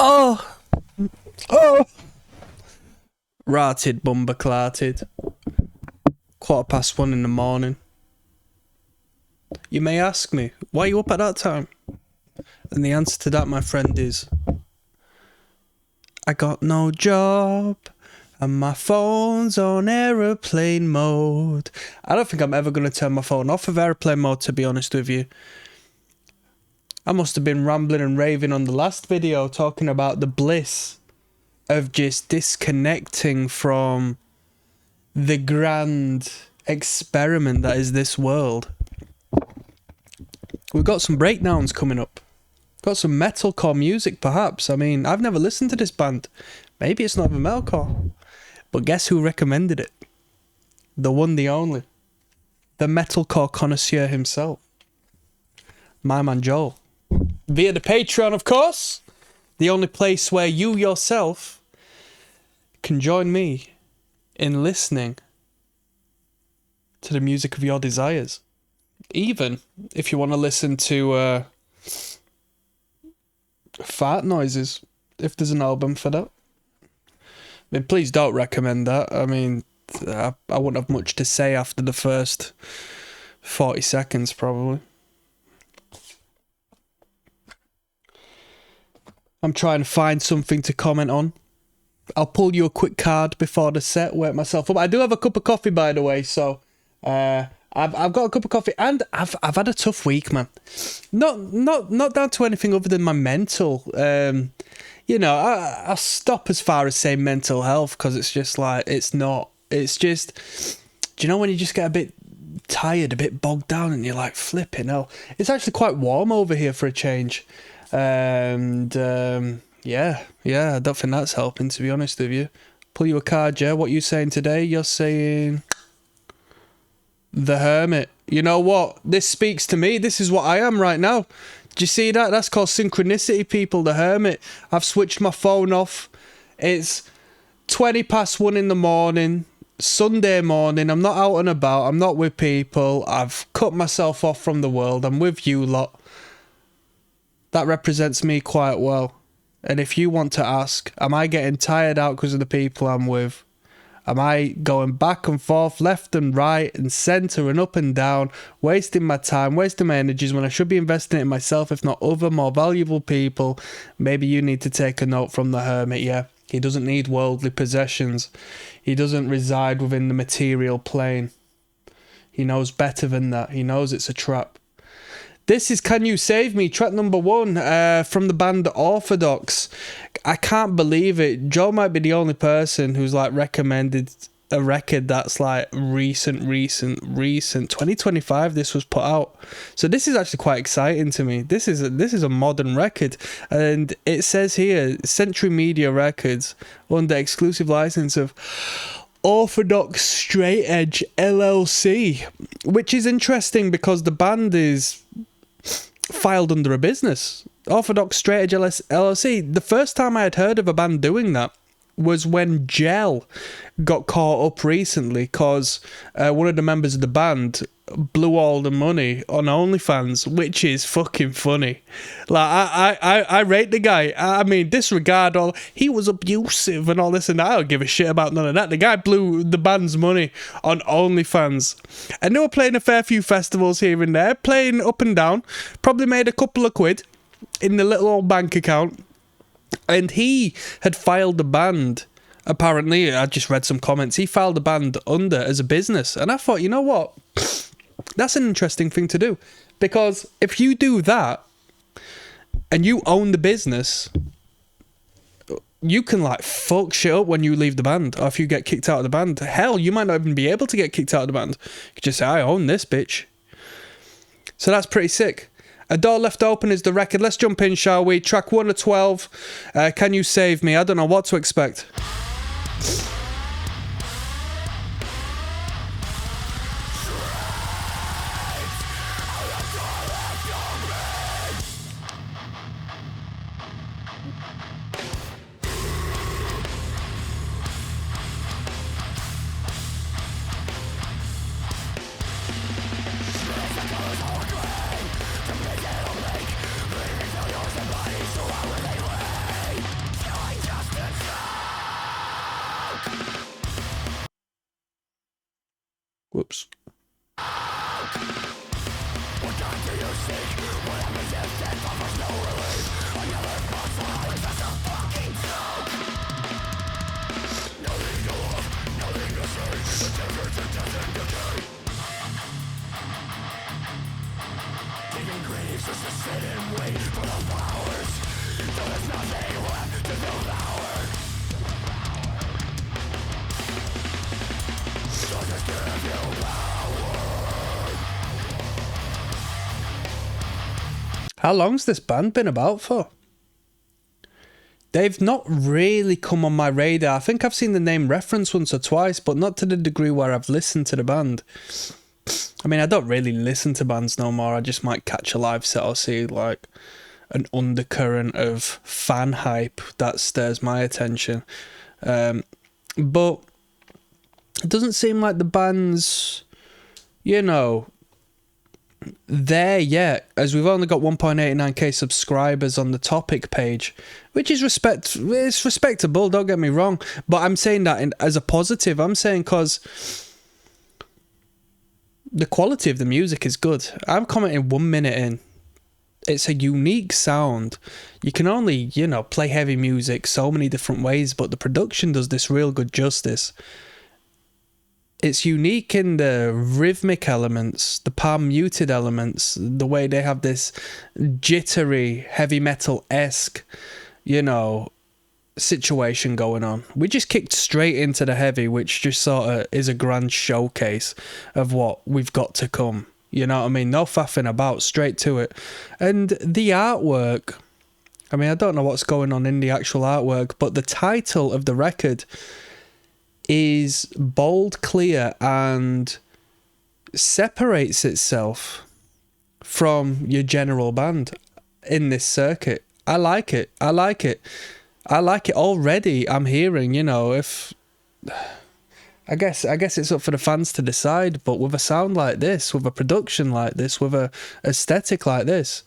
Oh! Oh! Rotted, bumber clarted. 1:15 in the morning. You may ask me, why are you up at that time? And the answer to that, my friend, is I got no job and my phone's on aeroplane mode. I don't think I'm ever going to turn my phone off of aeroplane mode, to be honest with you. I must have been rambling and raving on the last video talking about the bliss of just disconnecting from the grand experiment that is this world. We've got some breakdowns coming up. Got some metalcore music, perhaps. I mean, I've never listened to this band. Maybe it's not even metalcore. But guess who recommended it? The one, the only. The metalcore connoisseur himself. My man Joel. Via the Patreon, of course. The only place where you yourself can join me in listening to the music of your desires. Even if you want to listen to fart noises, if there's an album for that. I mean, please don't recommend that. I mean, I wouldn't have much to say after the first 40 seconds, probably. I'm trying to find something to comment on. I'll pull you a quick card before the set, wake myself up. I do have a cup of coffee, by the way, so I've got a cup of coffee, and I've had a tough week, man. Not down to anything other than my mental. I'll stop as far as saying mental health, because it's just like, it's not. It's just, do you know when you just get a bit tired, a bit bogged down, and you're like, flipping hell. It's actually quite warm over here for a change. And yeah, I don't think that's helping, to be honest with you. Pull you a card, yeah? What are you saying today? You're saying The Hermit. You know what? This speaks to me. This is what I am right now. Do you see that? That's called synchronicity, people. The Hermit. I've switched my phone off. It's 1:20 in the morning, Sunday morning. I'm not out and about. I'm not with people. I've cut myself off from the world. I'm with you lot. That represents me quite well. And if you want to ask, am I getting tired out because of the people I'm with? Am I going back and forth, left and right and centre and up and down, wasting my time, wasting my energies when I should be investing it in myself, if not other more valuable people? Maybe you need to take a note from the Hermit, yeah. He doesn't need worldly possessions. He doesn't reside within the material plane. He knows better than that. He knows it's a trap. This is Can You Save Me, track number 1 from the band Orthodox. I can't believe it. Joe might be the only person who's like recommended a record that's like recent. 2025 this was put out. So this is actually quite exciting to me. This is a modern record. And it says here, Century Media Records, under exclusive license of Orthodox Straight Edge LLC, which is interesting because the band is filed under a business. Orthodox Straight Edge LLC. The first time I had heard of a band doing that was when Gel got caught up recently, because one of the members of the band blew all the money on OnlyFans, which is fucking funny. Like, I rate the guy. I mean, disregard all, he was abusive and all this and that. I don't give a shit about none of that. The guy blew the band's money on OnlyFans. And they were playing a fair few festivals here and there, playing up and down, probably made a couple of quid in the little old bank account. And he had filed the band, apparently, I just read some comments, he filed the band under as a business. And I thought, you know what? That's an interesting thing to do. Because if you do that, and you own the business, you can like fuck shit up when you leave the band, or if you get kicked out of the band. Hell, you might not even be able to get kicked out of the band. You could just say, I own this bitch. So that's pretty sick. A Door Left Open is the record. Let's jump in, shall we? Track 1 of 12. Can You Save Me? I don't know what to expect. Whoops. How long's this band been about for? They've not really come on my radar. I think I've seen the name referenced once or twice, but not to the degree where I've listened to the band. I mean, I don't really listen to bands no more. I just might catch a live set or see like an undercurrent of fan hype that stirs my attention. But it doesn't seem like the band's, you know, there yet, as we've only got 1.89k subscribers on the topic page, which is it's respectable, don't get me wrong, but I'm saying that as a positive. I'm saying because the quality of the music is good. I'm commenting 1 minute in. It's a unique sound. You can only, you know, play heavy music so many different ways, but the production does this real good justice. It's unique in the rhythmic elements, the palm muted elements, the way they have this jittery, heavy metal-esque, you know, situation going on. We just kicked straight into the heavy, which just sort of is a grand showcase of what we've got to come. You know what I mean? No faffing about, straight to it. And the artwork, I mean, I don't know what's going on in the actual artwork, but the title of the record is bold, clear, and separates itself from your general band in this circuit. I like it. I like it. I like it already. I'm hearing, you know, if I guess it's up for the fans to decide, but with a sound like this, with a production like this, with a aesthetic like this,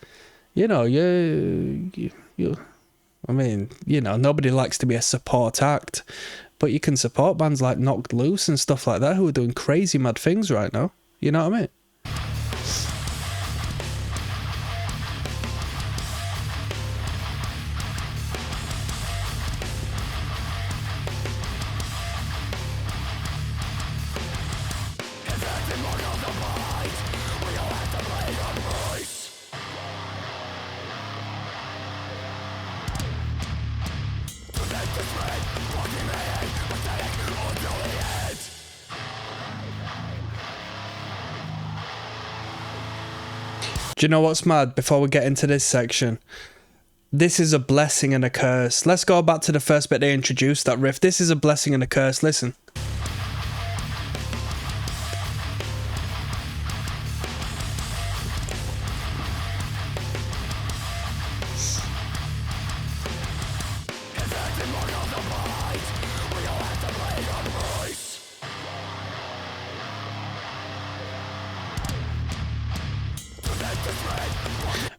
you know, you I mean, you know, nobody likes to be a support act, but you can support bands like Knocked Loose and stuff like that who are doing crazy mad things right now. You know what I mean? Do you know what's mad? Before we get into this section, this is a blessing and a curse. Let's go back to the first bit they introduced, that riff. This is a blessing and a curse. Listen.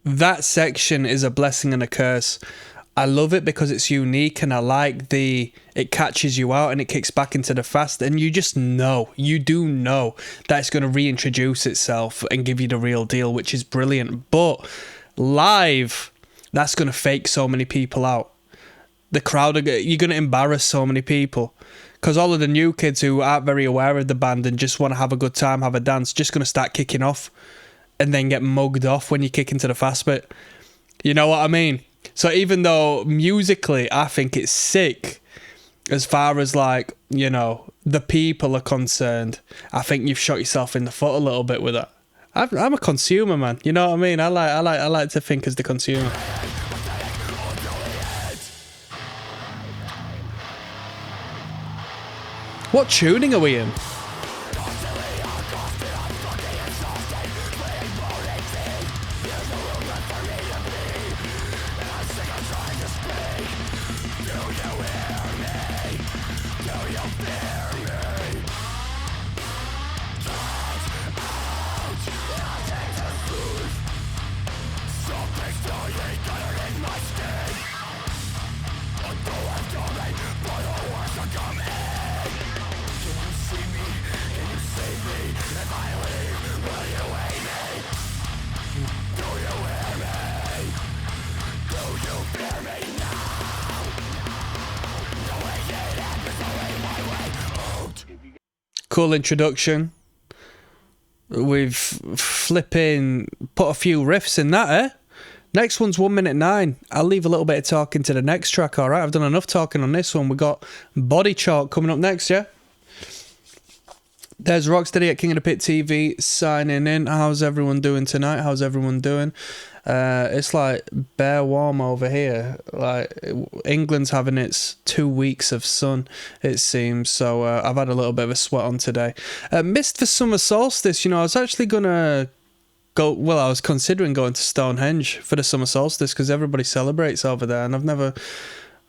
That section is a blessing and a curse. I love it because it's unique, and I like it catches you out and it kicks back into the fast, and you just know, you do know that it's going to reintroduce itself and give you the real deal, which is brilliant. But live, that's going to fake so many people out. The crowd, you're going to embarrass so many people, because all of the new kids who aren't very aware of the band and just want to have a good time, have a dance, just going to start kicking off and then get mugged off when you kick into the fast bit. You know what I mean? So even though musically I think it's sick, as far as like, you know, the people are concerned, I think you've shot yourself in the foot a little bit with that. I'm a consumer, man. You know what I mean? I like to think as the consumer. What tuning are we in? Cool introduction. We've flipping put a few riffs in that, eh? Next one's 1:09. I'll leave a little bit of talking to the next track, alright? I've done enough talking on this one. We got Body Chalk coming up next, yeah? There's Rocksteady at King of the Pit TV signing in. How's everyone doing tonight? How's everyone doing? It's like bare warm over here. Like England's having its 2 weeks of sun, it seems. So I've had a little bit of a sweat on today. Missed for summer solstice. You know, I was actually gonna go. Well, I was considering going to Stonehenge for the summer solstice because everybody celebrates over there, and I've never,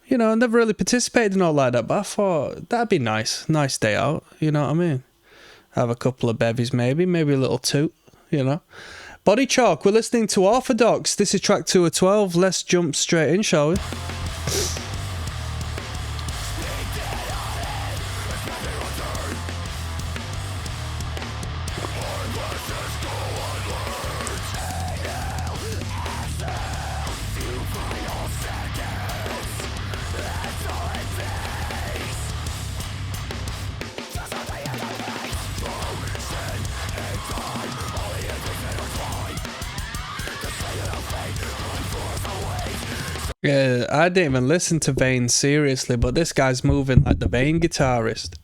you know, never really participated in all like that. But I thought that'd be nice day out. You know what I mean? Have a couple of bevies, maybe a little toot. You know. Body Chalk, we're listening to Orthodox. This is track 2 of 12. Let's jump straight in, shall we? Yeah, I didn't even listen to Vane seriously, but this guy's moving like the Vane guitarist.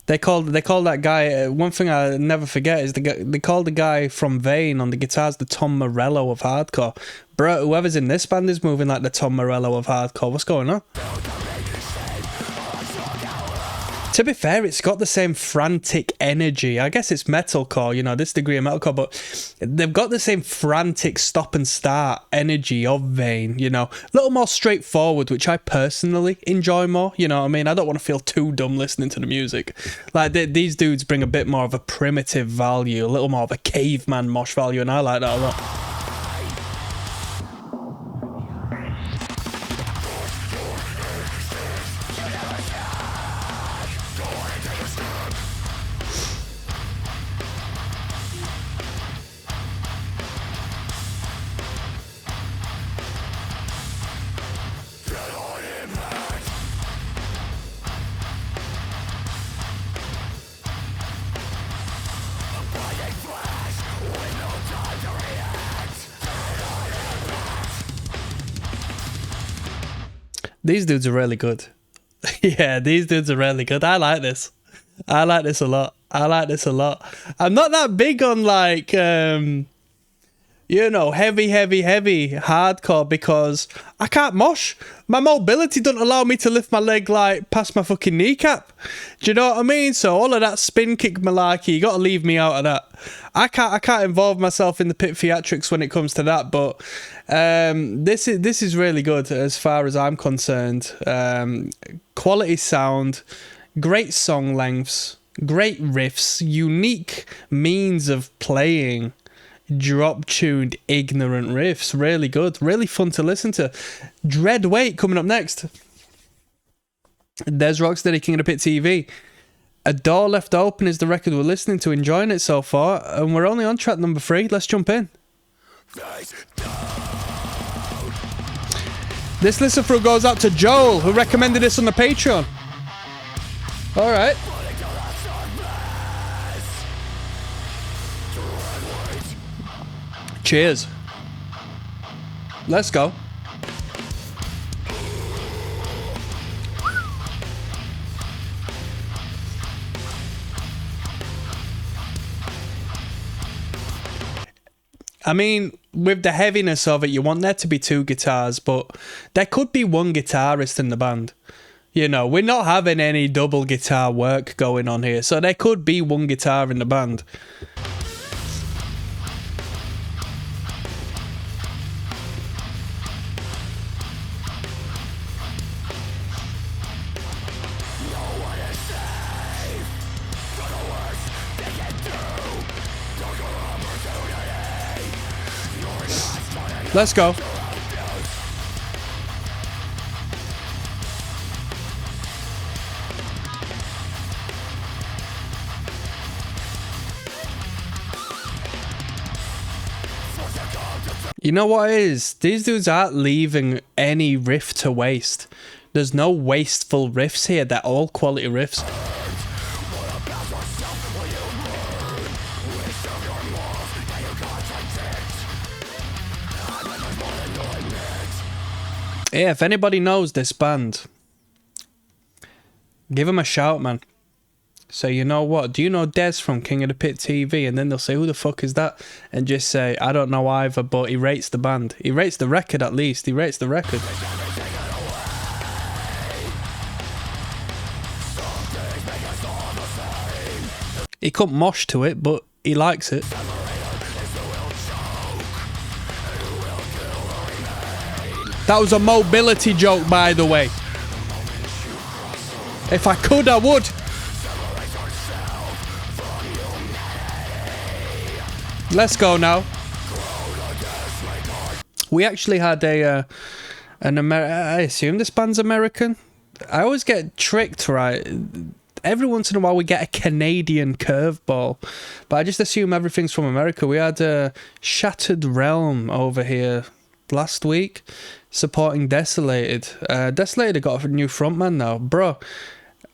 They call that guy. One thing I never forget is they call the guy from Vane on the guitars the Tom Morello of hardcore. Bro, whoever's in this band is moving like the Tom Morello of hardcore. What's going on? To be fair, it's got the same frantic energy. I guess it's metalcore, you know, this degree of metalcore, but they've got the same frantic stop and start energy of Vane, you know. A little more straightforward, which I personally enjoy more, you know what I mean? I don't want to feel too dumb listening to the music. Like, these dudes bring a bit more of a primitive value, a little more of a caveman mosh value, and I like that a lot. These dudes are really good. Yeah, these dudes are really good. I like this. I like this a lot. I'm not that big on like, you know, heavy hardcore because I can't mosh. My mobility doesn't allow me to lift my leg like past my fucking kneecap. Do you know what I mean? So all of that spin kick malarkey, you got to leave me out of that. I can't involve myself in the pit theatrics when it comes to that. But this is really good as far as I'm concerned. Quality sound, great song lengths, great riffs, unique means of playing drop-tuned, ignorant riffs. Really good. Really fun to listen to. Dread Weight coming up next. There's Rocksteady, King of the Pit TV. A Door Left Open is the record we're listening to, enjoying it so far, and we're only on track number 3. Let's jump in. This listen through goes out to Joel, who recommended this on the Patreon. Alright. Cheers. Let's go. I mean, with the heaviness of it, you want there to be 2 guitars, but there could be 1 guitarist in the band. You know, we're not having any double guitar work going on here, so there could be 1 guitar in the band. Let's go. You know what it is? These dudes aren't leaving any riff to waste. There's no wasteful riffs here. They're all quality riffs. Yeah, if anybody knows this band, give them a shout, man. So you know what? Do you know Des from King of the Pit TV? And then they'll say, who the fuck is that? And just say, I don't know either, but he rates the band. He rates the record at least. He rates the record. He couldn't mosh to it, but he likes it. That was a mobility joke, by the way. If I could, I would. Let's go now. We actually had I assume this band's American. I always get tricked, right? Every once in a while we get a Canadian curveball, but I just assume everything's from America. We had a Shattered Realm over here last week supporting Desolated. Desolated got a new frontman now, bro.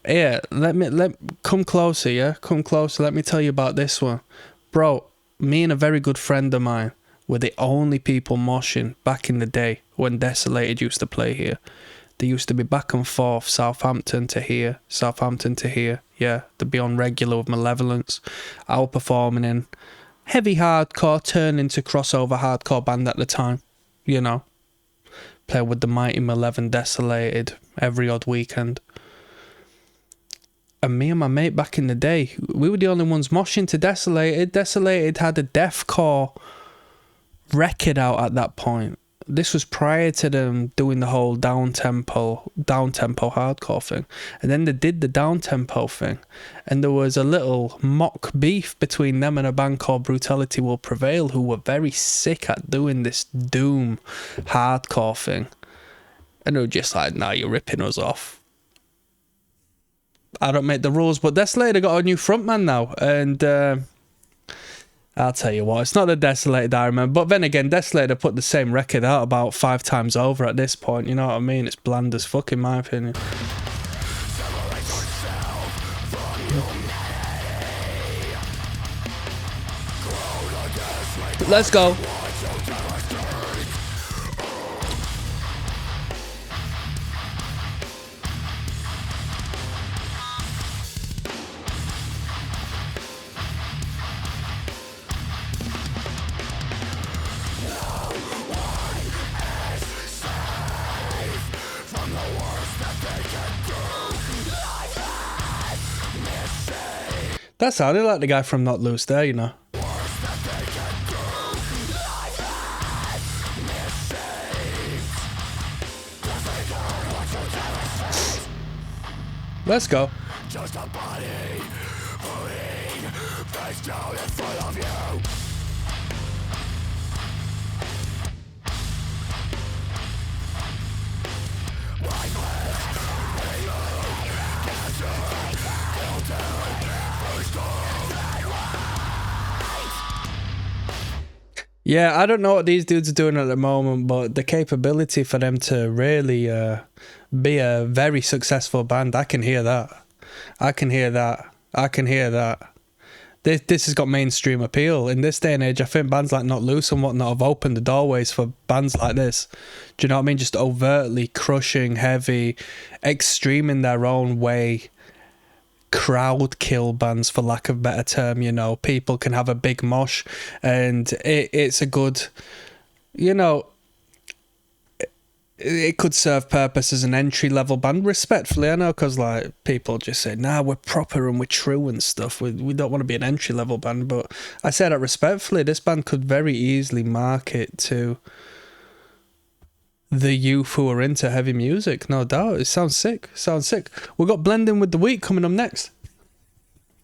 Yeah, come closer, yeah, come closer. Let me tell you about this one, bro. Me and a very good friend of mine were the only people moshing back in the day when Desolated used to play here. They used to be back and forth, Southampton to here, Southampton to here. Yeah, they'd be on regular with Malevolence. Outperforming in heavy hardcore, turning into crossover hardcore band at the time. You know, play with the mighty Malevolent Desolated every odd weekend. And me and my mate back in the day, we were the only ones moshing to Desolated. Desolated had a deathcore record out at that point. This was prior to them doing the whole down-tempo hardcore thing. And then they did the down-tempo thing. And there was a little mock beef between them and a band called Brutality Will Prevail, who were very sick at doing this doom hardcore thing. And they were just like, nah, you're ripping us off. I don't make the rules, but Desolated got a new frontman now, and I'll tell you what, it's not the Desolated I remember, but then again, Desolated put the same record out about 5 times over at this point, you know what I mean? It's bland as fuck in my opinion. Let's go. That sounded like the guy from Not Loose there, you know. Let's go. Just a body putting face down in front of you. Yeah, I don't know what these dudes are doing at the moment, but the capability for them to really be a very successful band, I can hear that. I can hear that. I can hear that. This has got mainstream appeal. In this day and age, I think bands like Not Loose and whatnot have opened the doorways for bands like this. Do you know what I mean? Just overtly crushing, heavy, extreme in their own way. Crowd kill bands, for lack of a better term, you know. People can have a big mosh and it's a good, you know, it could serve purpose as an entry level band, respectfully, I know, because like people just say, nah, we're proper and we're true and stuff, we don't want to be an entry level band, but I say that respectfully, this band could very easily market to the youth who are into heavy music, no doubt. It sounds sick. We've got Blending with the Week coming up next.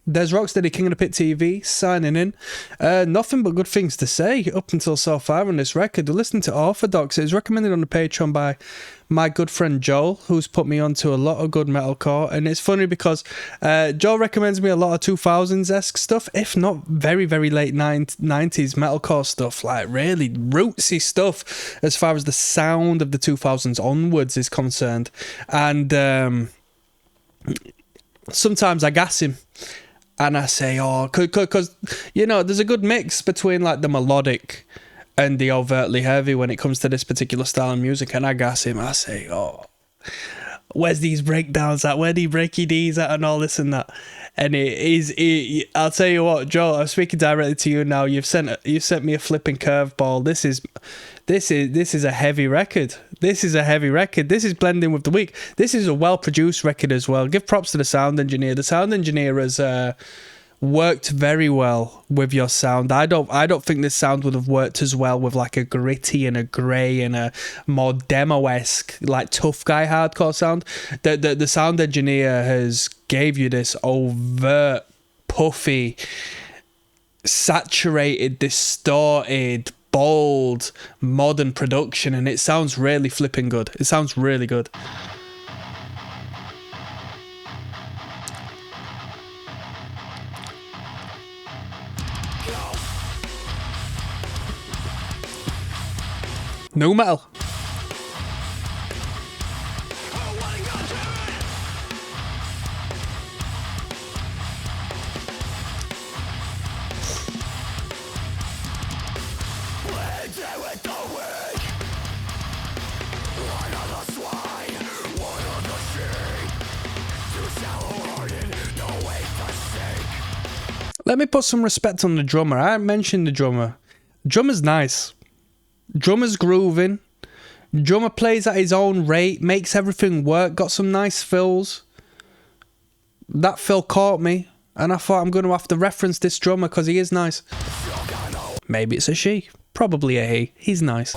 There's Rocksteady, King of the Pit TV, signing in. Nothing but good things to say up until so far on this record. We're listening to Orthodox. It was recommended on the Patreon by my good friend Joel, who's put me onto a lot of good metalcore. And it's funny because Joel recommends me a lot of 2000s-esque stuff, if not very, very late 90s metalcore stuff, like really rootsy stuff as far as the sound of the 2000s onwards is concerned. And sometimes I gas him. And I say, oh, because, you know, there's a good mix between, like, the melodic and the overtly heavy when it comes to this particular style of music. And I gas him. I say, oh, where's these breakdowns at? Where do you break your Ds at? And all this and that. And I'll tell you what, Joe, I'm speaking directly to you now. You've sent me a flipping curveball. This is a heavy record. This is a heavy record. This is blending with the week. This is a well-produced record as well. Give props to the sound engineer. The sound engineer has worked very well with your sound. I don't think this sound would have worked as well with like a gritty and a grey and a more demo-esque, like tough guy hardcore sound. The sound engineer has gave you this overt, puffy, saturated, distorted, bold, modern production, and it sounds really flipping good. It sounds really good. No metal. Let me put some respect on the drummer. I mentioned the drummer. Drummer's nice. Drummer's grooving. Drummer plays at his own rate, makes everything work, got some nice fills. That fill caught me, and I thought I'm going to have to reference this drummer because he is nice. Maybe it's a she. Probably a he. He's nice.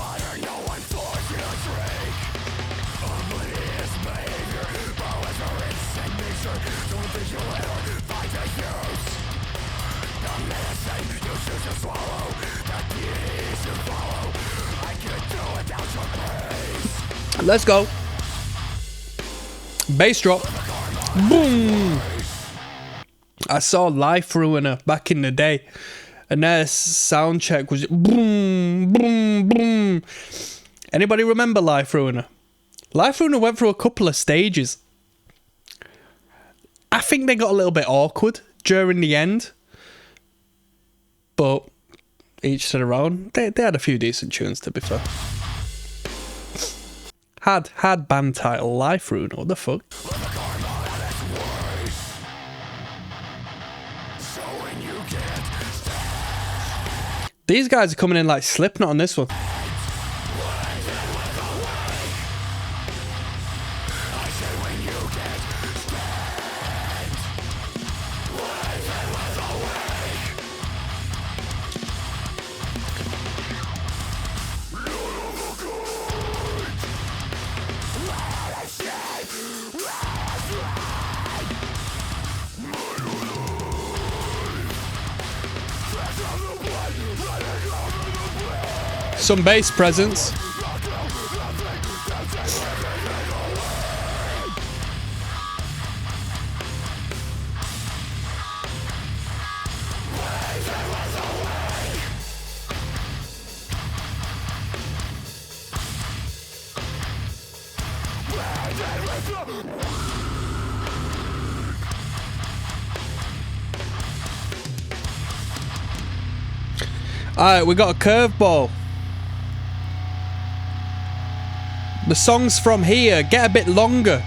Let's go. Bass drop. Boom. I saw Life Ruiner back in the day, and their sound check was boom, boom, boom. Anybody remember Life Ruiner? Life Ruiner went through a couple of stages. I think they got a little bit awkward during the end, but each to their own. They had a few decent tunes, to be fair. Had band title Life Ruiner. What the fuck? These guys are coming in like Slipknot on this one. Some bass presence. Alright, we got a curveball. The songs from here get a bit longer.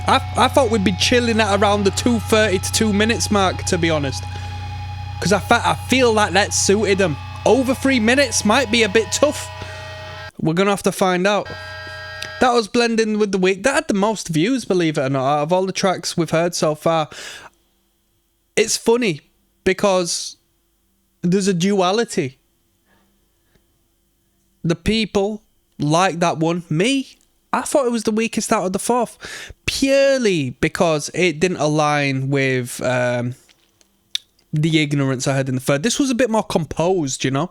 I thought we'd be chilling at around the 2:30 to 2 minutes mark, to be honest. Because I feel like that suited them. Over 3 minutes might be a bit tough. We're going to have to find out. That was blending with the week. That had the most views, believe it or not, out of all the tracks we've heard so far. It's funny because there's a duality. The people like that one. Me, I thought it was the weakest out of the fourth, purely because it didn't align with the ignorance I had in the third. This was a bit more composed, you know?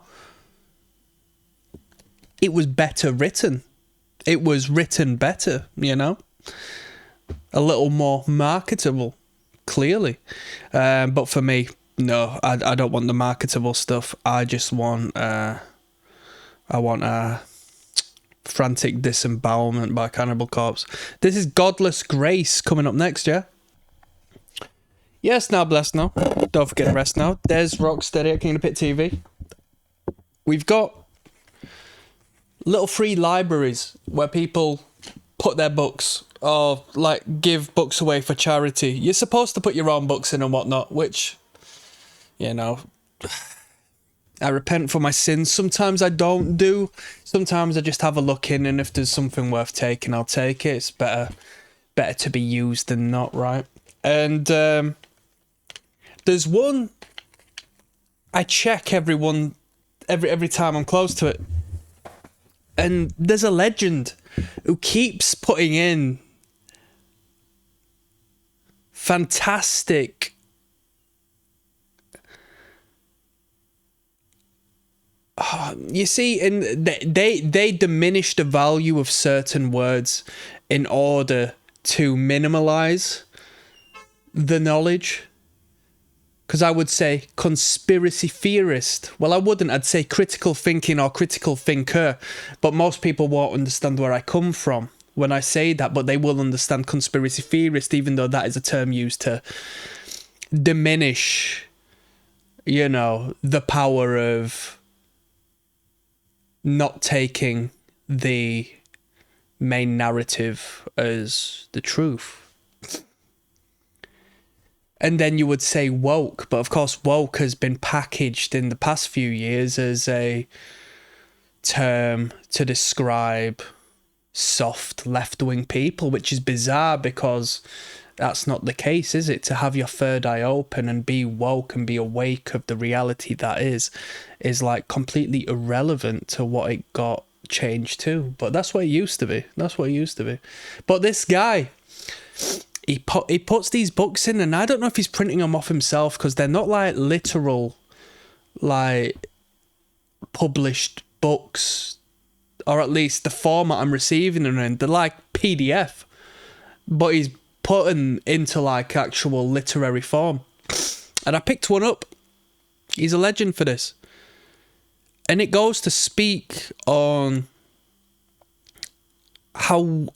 It was better written. It was written better, you know? A little more marketable, clearly. But for me, no, I don't want the marketable stuff. I just want, Frantic Disembowelment by Cannibal Corpse. This is Godless Grace coming up next, yeah? Yes, now blessed now. Don't forget the rest now. There's Rocksteady at King of the Pit TV. We've got little free libraries where people put their books or like give books away for charity. You're supposed to put your own books in and whatnot, which, you know, I repent for my sins. Sometimes I don't do. Sometimes I just have a look in, and if there's something worth taking, I'll take it. It's better to be used than not, right? And there's one I check every time I'm close to it, and there's a legend who keeps putting in fantastic you see, and they diminish the value of certain words in order to minimalize the knowledge. Because I would say conspiracy theorist. Well, I wouldn't. I'd say critical thinking or critical thinker. But most people won't understand where I come from when I say that. But they will understand conspiracy theorist, even though that is a term used to diminish, you know, the power of not taking the main narrative as the truth. And then you would say woke, but of course woke has been packaged in the past few years as a term to describe soft left-wing people, which is bizarre because that's not the case, is it? To have your third eye open and be woke and be awake of the reality that is like completely irrelevant to what it got changed to. But that's what it used to be. That's what it used to be. But this guy, he puts these books in, and I don't know if he's printing them off himself because they're not like literal, like published books, or at least the format I'm receiving them in. They're like PDF, but he's putting into like actual literary form. And I picked one up. He's a legend for this. And it goes to speak on how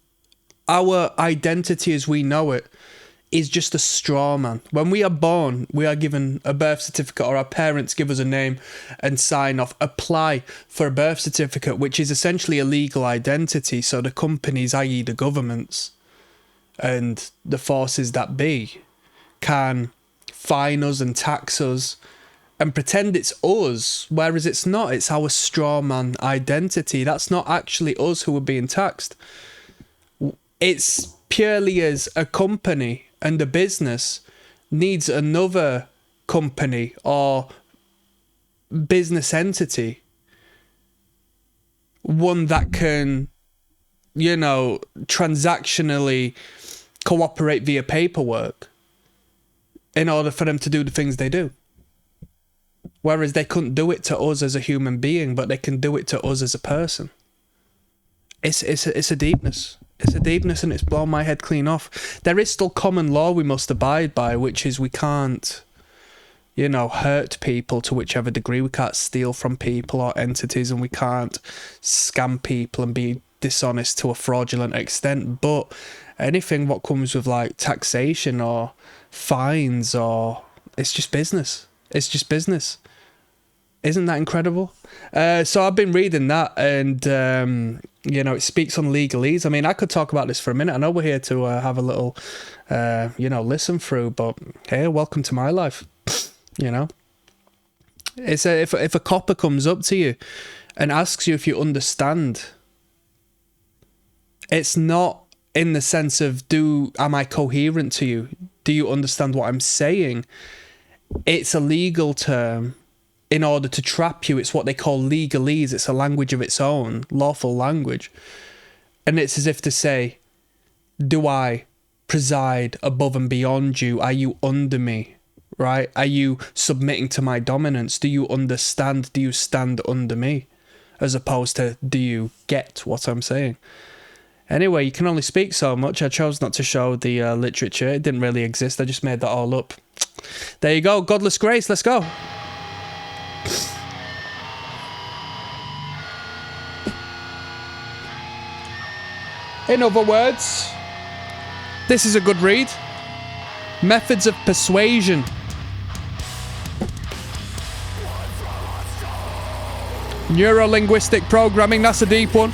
our identity as we know it is just a straw man. When we are born, we are given a birth certificate, or our parents give us a name and sign off, apply for a birth certificate, which is essentially a legal identity. So the companies, i.e. the governments and the forces that be, can fine us and tax us and pretend it's us, whereas it's not. It's our straw man identity. That's not actually us who are being taxed. It's purely as a company and a business needs another company or business entity, one that can, you know, transactionally cooperate via paperwork in order for them to do the things they do. Whereas they couldn't do it to us as a human being, but they can do it to us as a person. It's a deepness. It's a deepness, and it's blown my head clean off. There is still common law we must abide by, which is we can't, you know, hurt people to whichever degree. We can't steal from people or entities, and we can't scam people and be dishonest to a fraudulent extent. But anything what comes with like taxation or fines, or it's just business. It's just business. Isn't that incredible? So I've been reading that, and you know, it speaks on legalese. I mean, I could talk about this for a minute. I know we're here to have a little, you know, listen through, but hey, welcome to my life. You know, it's if a copper comes up to you and asks you if you understand, it's not in the sense of am I coherent to you? Do you understand what I'm saying? It's a legal term in order to trap you. It's what they call legalese. It's a language of its own, lawful language. And it's as if to say, do I preside above and beyond you? Are you under me? right? Are you submitting to my dominance? Do you understand? Do you stand under me? As opposed to, do you get what I'm saying? Anyway, you can only speak so much. I chose not to show the literature. It didn't really exist. I just made that all up. There you go. Godless Grace. Let's go. In other words, this is a good read. Methods of Persuasion. Neuro-linguistic programming, that's a deep one.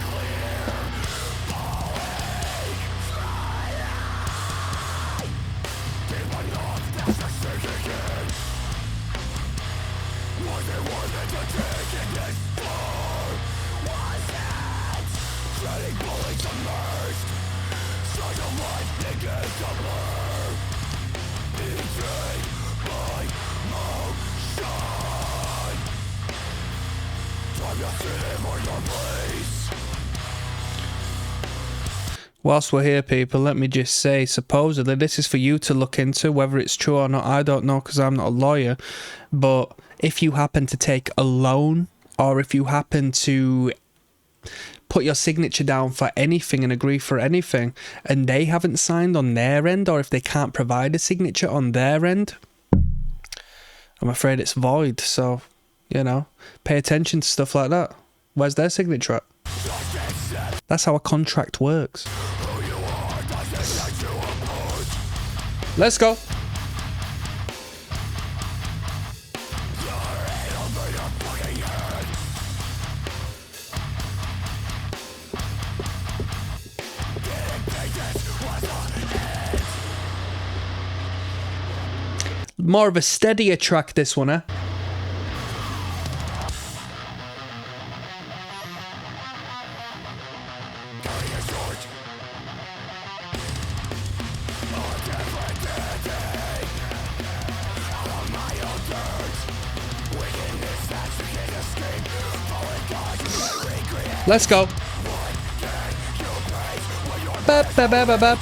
Whilst we're here, people, let me just say, supposedly, this is for you to look into. Whether it's true or not, I don't know, because I'm not a lawyer. But if you happen to take a loan, or if you happen to put your signature down for anything and agree for anything, and they haven't signed on their end, or if they can't provide a signature on their end, I'm afraid it's void. So, you know, pay attention to stuff like that. Where's their signature at? That's how a contract works. Let's go. More of a steadier track, this one, eh? Let's go. Bap, bap, bap, bap, bap.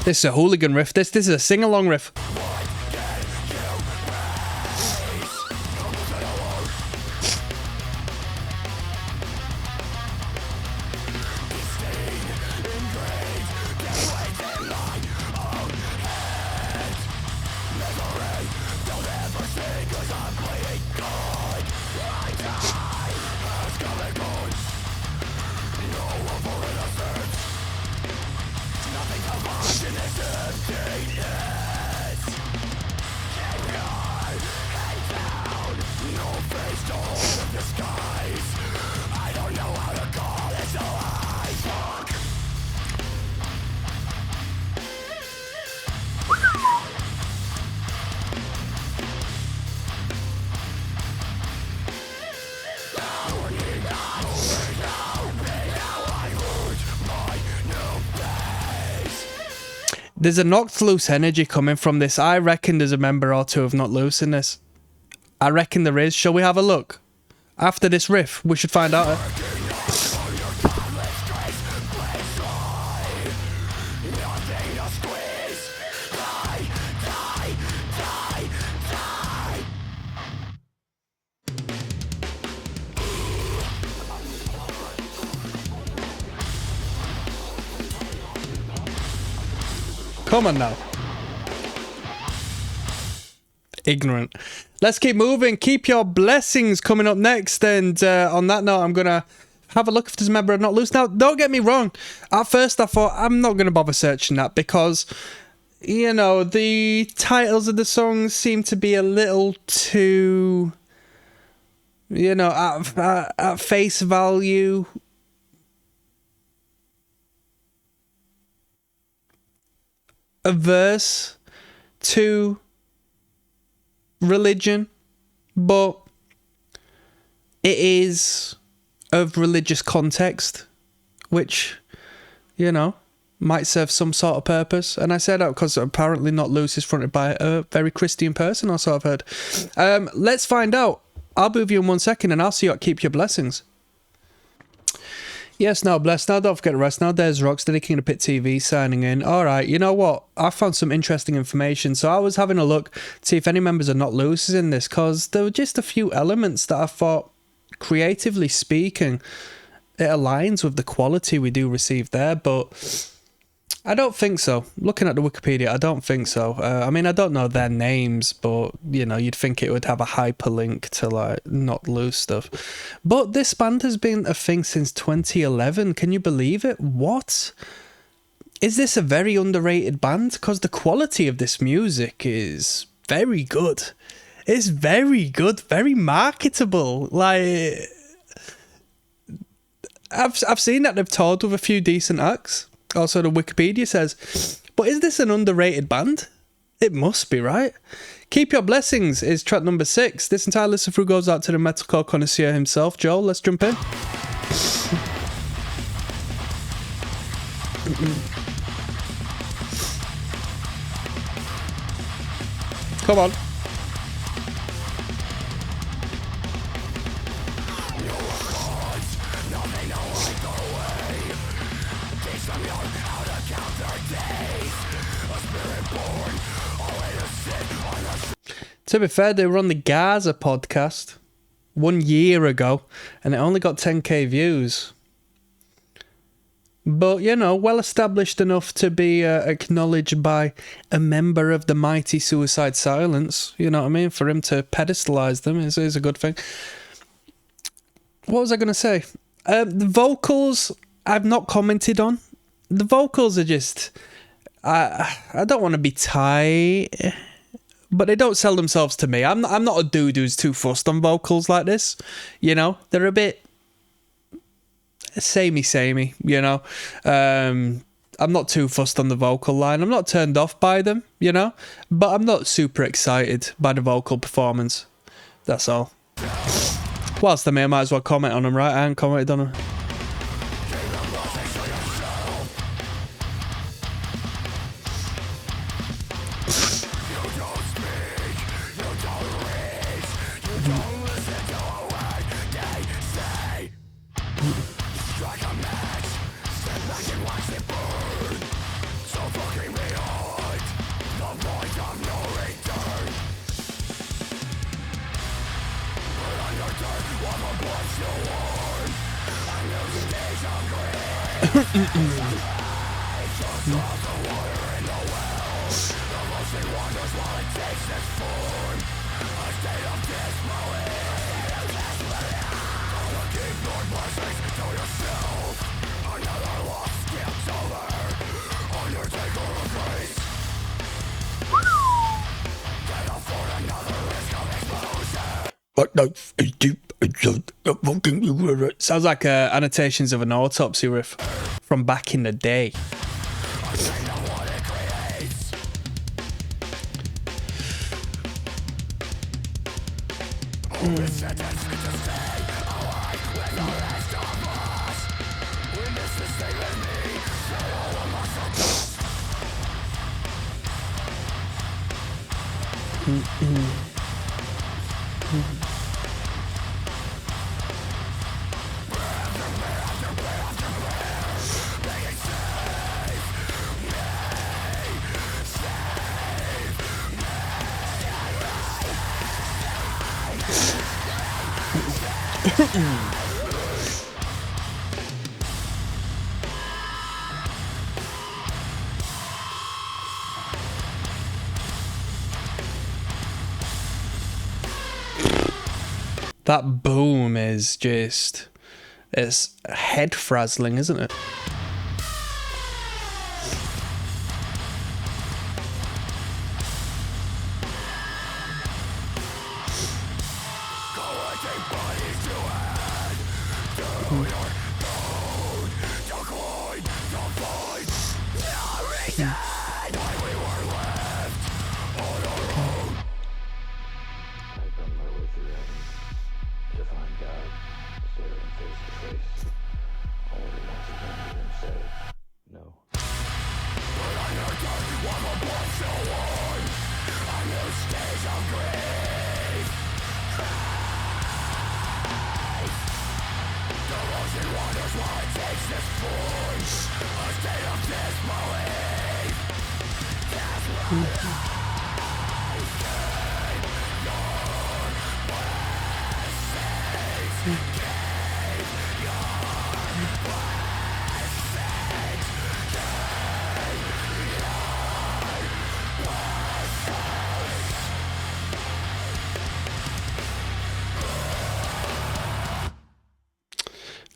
This is a hooligan riff. This is a sing-along riff. There's a knocked loose energy coming from this. I reckon there's a member or two of Not Loose in this. I reckon there is. Shall we have a look? After this riff, we should find out. Come on now. Ignorant. Let's keep moving. Keep Your Blessings coming up next. And on that note, I'm going to have a look if there's a member of Not Loose. Now, don't get me wrong. At first, I thought, I'm not going to bother searching that because, you know, the titles of the songs seem to be a little too, you know, at face value, averse to religion, but it is of religious context, which, you know, might serve some sort of purpose. And I say that because apparently Not Loose is fronted by a very Christian person, or so I've heard. Let's find out. I'll be with you in 1 second and I'll see you at Keep Your Blessings. Yes, now bless. Now don't forget the rest. Now there's Rocksteady King of Pit TV signing in. All right, you know what? I found some interesting information. So I was having a look to see if any members are not losers in this, because there were just a few elements that I thought, creatively speaking, it aligns with the quality we do receive there, but I don't think so. Looking at the Wikipedia, I don't think so. I mean, I don't know their names, but, you know, you'd think it would have a hyperlink to, like, not lose stuff. But this band has been a thing since 2011. Can you believe it? What? Is this a very underrated band? Because the quality of this music is very good. It's very good, very marketable. Like, I've seen that they've toured with a few decent acts. Also, the Wikipedia says, but is this an underrated band? It must be, right? Keep Your Blessings is track number 6. This entire listen through goes out to the metalcore connoisseur himself. Joel, let's jump in. Come on. To be fair, they were on the Gaza podcast 1 year ago, and it only got 10k views. But, you know, well established enough to be acknowledged by a member of the mighty Suicide Silence. You know what I mean? For him to pedestalize them is a good thing. What was I going to say? The vocals, I've not commented on. The vocals are just... I don't want to be tight, but they don't sell themselves to me. I'm not a dude who's too fussed on vocals like this. You know, they're a bit samey, you know. I'm not too fussed on the vocal line. I'm not turned off by them, you know, but I'm not super excited by the vocal performance. That's all. Whilst I might as well comment on them, right? I haven't commented on them. Sounds like annotations of an autopsy riff from back in the day. That boom is just... it's head frazzling, isn't it?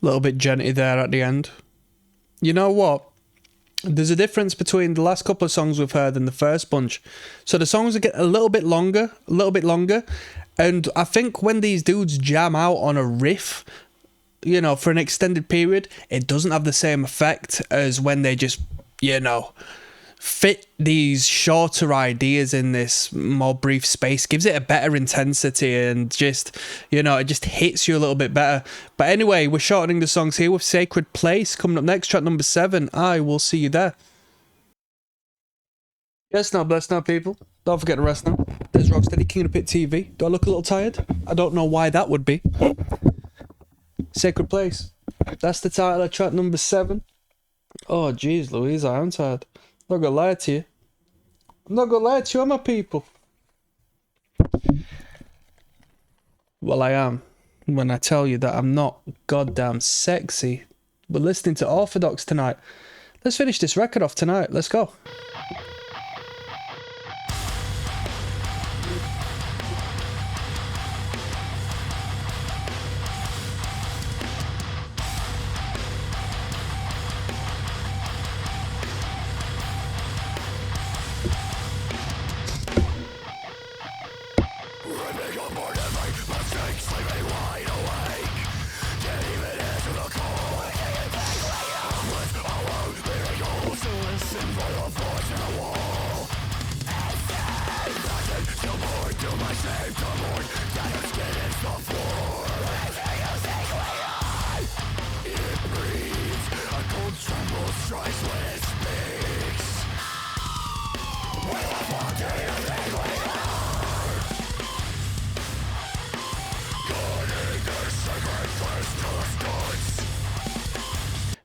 Little bit genty there at the end. You know what? There's a difference between the last couple of songs we've heard and the first bunch. So the songs get a little bit longer, and I think when these dudes jam out on a riff, you know, for an extended period, it doesn't have the same effect as when they just, you know, fit these shorter ideas in this more brief space. Gives it a better intensity and just, you know, it just hits you a little bit better. But anyway, we're shortening the songs here with Sacred Place coming up next, track number 7. I will see you there. Yes, now, bless now, people. Don't forget to rest now. There's Rocksteady, King of the Pit TV. Do I look a little tired? I don't know why that would be. Sacred Place. That's the title of track number 7. Oh, jeez, Louise, I am tired. I'm not gonna lie to you. I'm not gonna lie to you, am I, people? Well, I am. When I tell you that I'm not goddamn sexy. We're listening to Orthodox tonight. Let's finish this record off tonight. Let's go.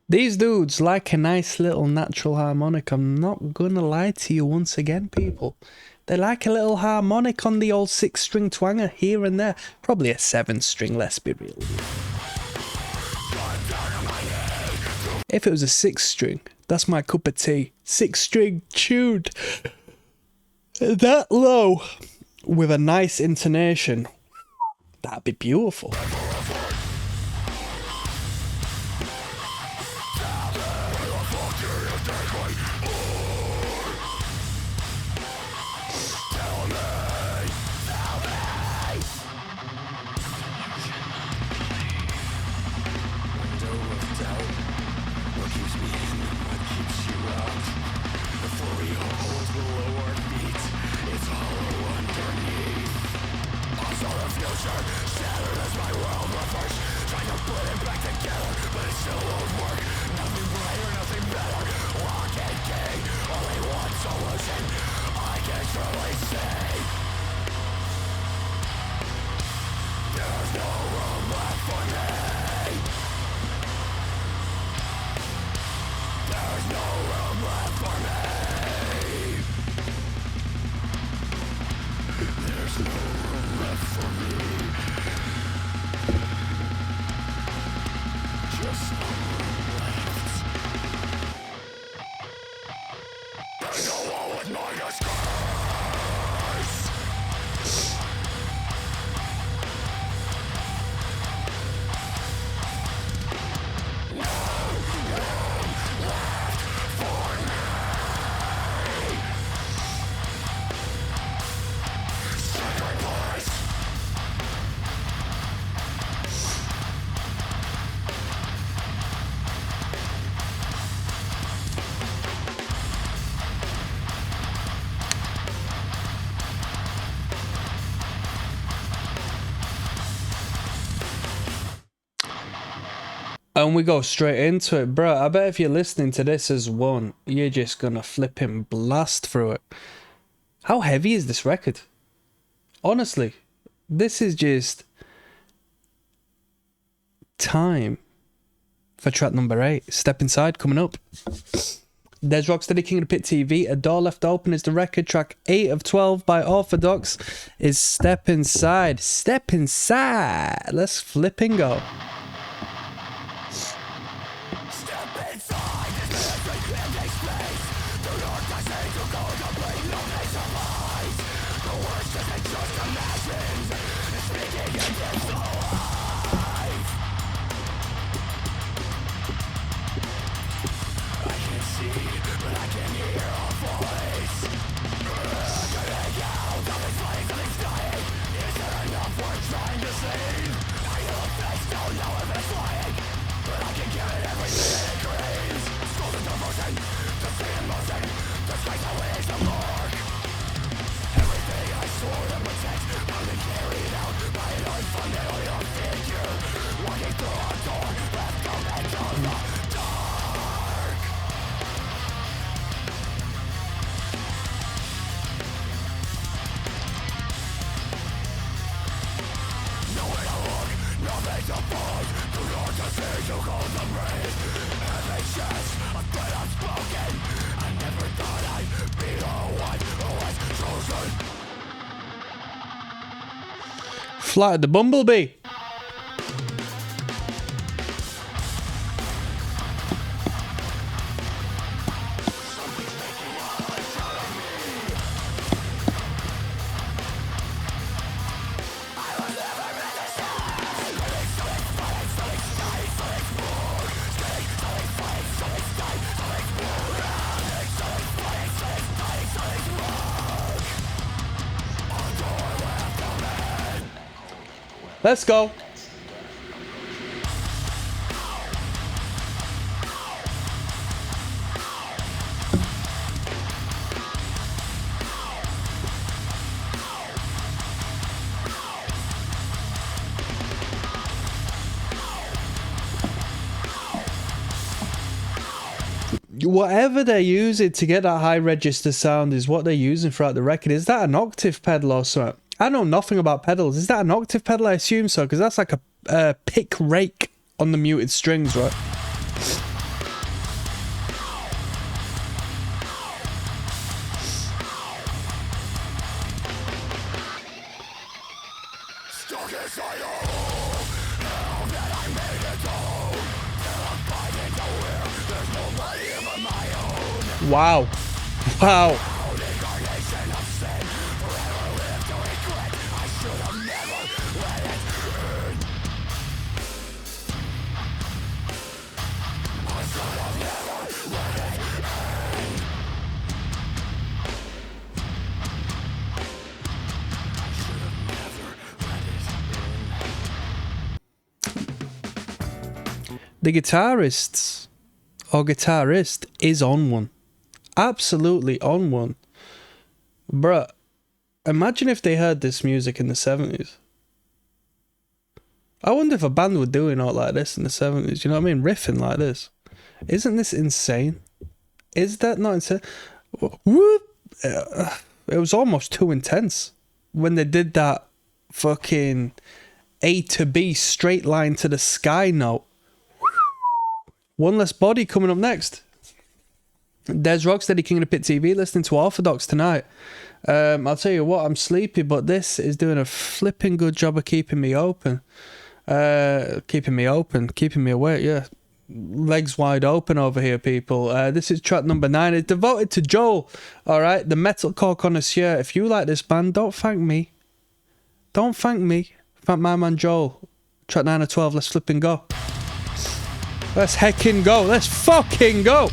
These dudes like a nice little natural harmonic. I'm not gonna lie to you once again, people. They like a little harmonic on the old 6-string twanger here and there. Probably a 7-string, let's be real. If it was a 6-string, that's my cup of tea. 6-string tuned that low with a nice intonation. That'd be beautiful. And we go straight into it. Bro, I bet if you're listening to this as one, you're just gonna flipping blast through it. How heavy is this record? Honestly, this is just time for track number 8. Step Inside coming up. There's Rocksteady, King of the Pit TV. A Door Left Open is the record. Track 8 of 12 by Orthodox is Step Inside. Step Inside. Let's flip and go. Flight of the Bumblebee. Let's go. Whatever they're using to get that high register sound is what they're using throughout the record. Is that an octave pedal or something? I know nothing about pedals. Is that an octave pedal? I assume so, because that's like a pick rake on the muted strings, right? Wow. Wow. The guitarist is on one. Absolutely on one. Bruh, imagine if they heard this music in the 70s. I wonder if a band were doing all like this in the 70s. You know what I mean? Riffing like this. Isn't this insane? Is that not insane? Whoop! It was almost too intense when they did that fucking A to B straight line to the sky note. One Less Body coming up next. There's Rocksteady, King of the Pit TV, listening to Orthodox tonight. I'll tell you what, I'm sleepy, but this is doing a flipping good job of keeping me open. Keeping me awake, yeah. Legs wide open over here, people. This is track number 9. It's devoted to Joel, alright? The metalcore connoisseur. If you like this band, don't thank me. Don't thank me. Thank my man Joel. Track 9 of 12, let's flip and go. Let's heckin' go. Let's fucking go.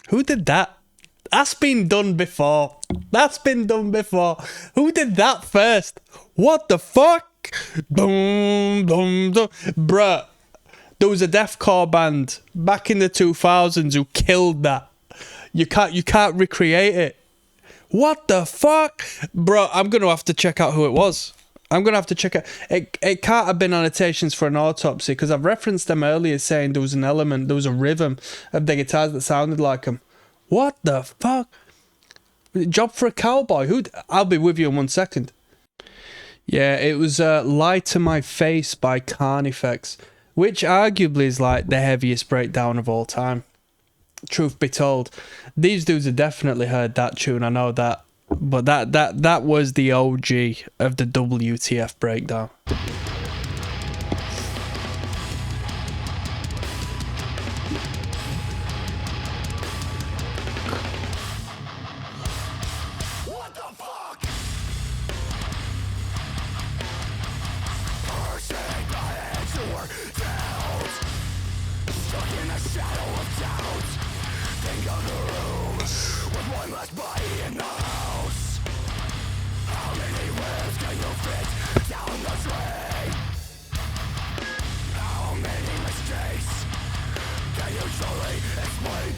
Who did that? That's been done before. That's been done before. Who did that first? What the fuck? Boom, boom, boom. Bruh. There was a deathcore band back in the 2000s who killed that. You can't recreate it. What the fuck? Bro, I'm going to have to check out who it was. I'm going to have to check it. It can't have been Annotations for an Autopsy, because I've referenced them earlier saying there was an element, there was a rhythm of the guitars that sounded like them. What the fuck? Job for a Cowboy? I'll be with you in 1 second. Yeah, it was Lie to My Face by Carnifex, which arguably is like the heaviest breakdown of all time. Truth be told, these dudes have definitely heard that tune, I know that. But that was the OG of the WTF breakdown. What the fuck? Stuck in the shadow of doubt. Think of the room with one last body in the house. How many ribs can you fit down the drain? How many mistakes can you truly explain?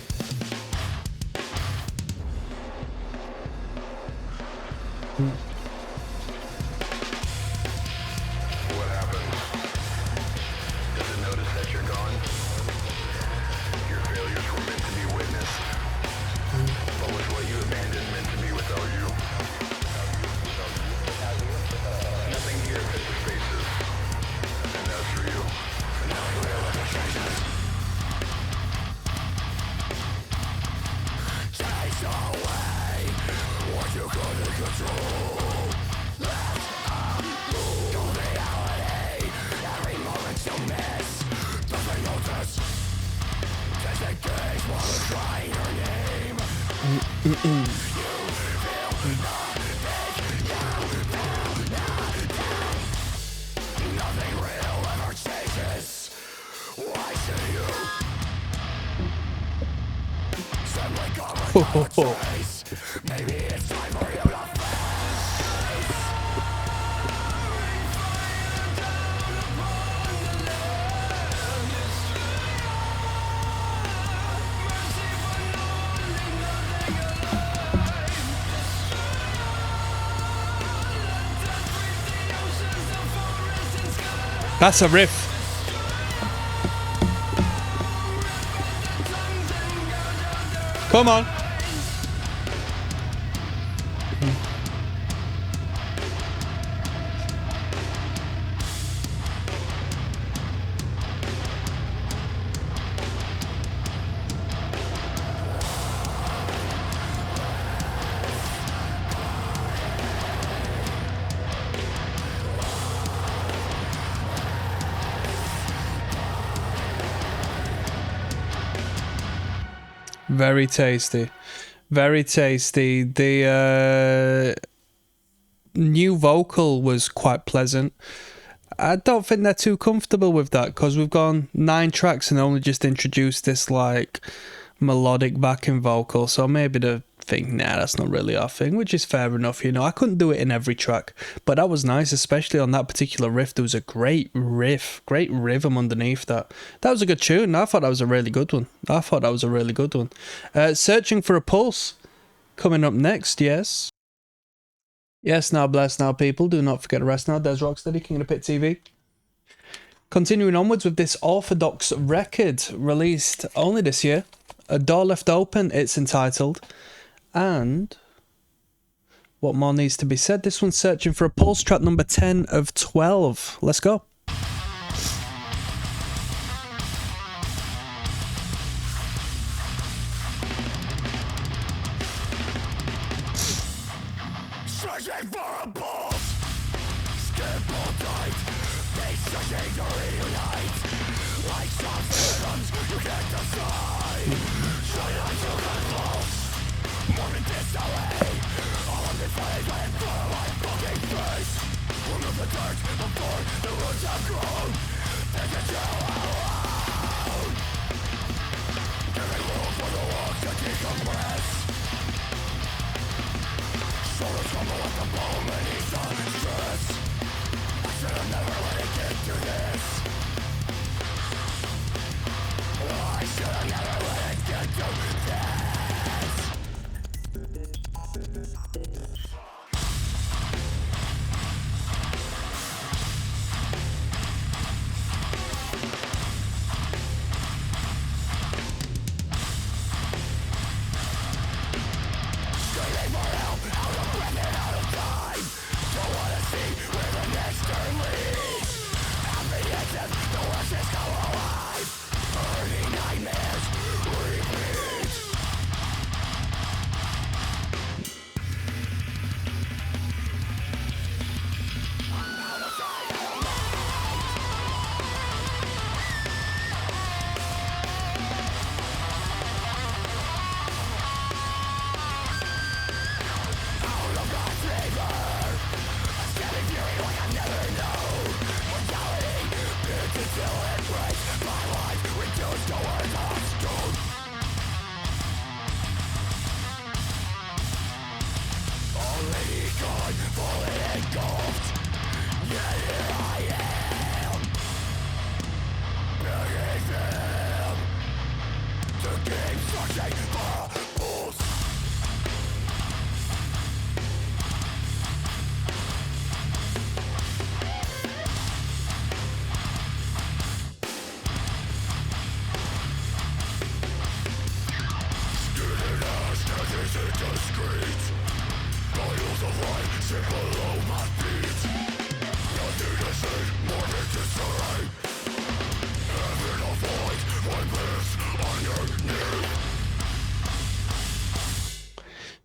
What happened? Does it notice that you're gone? Your failures were meant to be witnessed. But was what you abandoned meant to be without you? Nothing here fits the spaces. And that's for you. Now you will let the changes. Chase away what you couldn't control. Go reality. Every moment you miss doesn't notice. Just a gaze while it's crying your name. You feel nothing now. Nothing real ever changes. Why should you simply cover your trace? Maybe it's time for you to That's a riff. Come on. Very tasty. Very tasty. The new vocal was quite pleasant. I don't think they're too comfortable with that, because we've gone 9 tracks and only just introduced this like melodic backing vocal, so maybe they think, nah, that's not really our thing, which is fair enough, you know. I couldn't do it in every track, but that was nice, especially on that particular riff. There was a great riff, great rhythm underneath that. That was a good tune. I thought that was a really good one. Searching for a Pulse coming up next. Yes, now bless now, people, do not forget to rest now. There's Rocksteady, King of the Pit TV. Continuing onwards with this Orthodox record, released only this year, A Door Left Open, it's entitled. And what more needs to be said? This one's Searching for a Pulse, track number 10 of 12. Let's go. searching for a pulse. Skip all tight. They searching to reunite. Like some phantoms you can't decide. Silence you can close. Morning disarray. All of the flames right in front of my fucking face. Remove the dirt before the roots have grown. Take it you alone. Giving room for the walls to decompress. Shoulders crumble at the bone beneath the stress. I should have never let it get to this.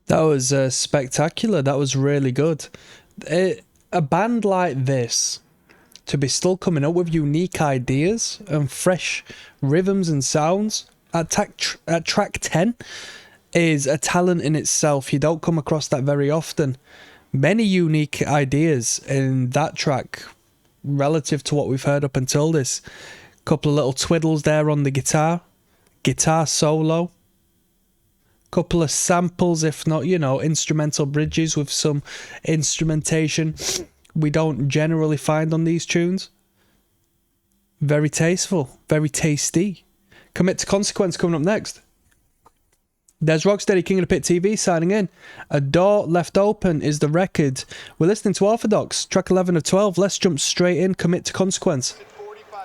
That was spectacular. That was really good. A band like this, to be still coming up with unique ideas and fresh rhythms and sounds at track 10 is a talent in itself. You don't come across that very often. Many unique ideas in that track relative to what we've heard up until this. Couple of little twiddles there on the guitar solo. Couple of samples, if not, you know, instrumental bridges with some instrumentation we don't generally find on these tunes. Very tasteful, very tasty. Commit to Consequence coming up next. There's Rocksteady, King of the Pit TV signing in. A Door Left Open is the record. We're listening to Orthodox, track 11 of 12. Let's jump straight in, Commit to Consequence.